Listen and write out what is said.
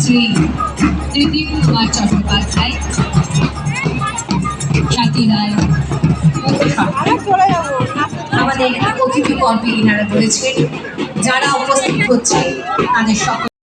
শ্রী ত্রিদীপ কুমার চট্টোপাধ্যায়, খ্যাতি রায়, আমাদের অতিথি পর্বে এনারা রয়েছেন। যারা উপস্থিত হচ্ছে তাদের সকল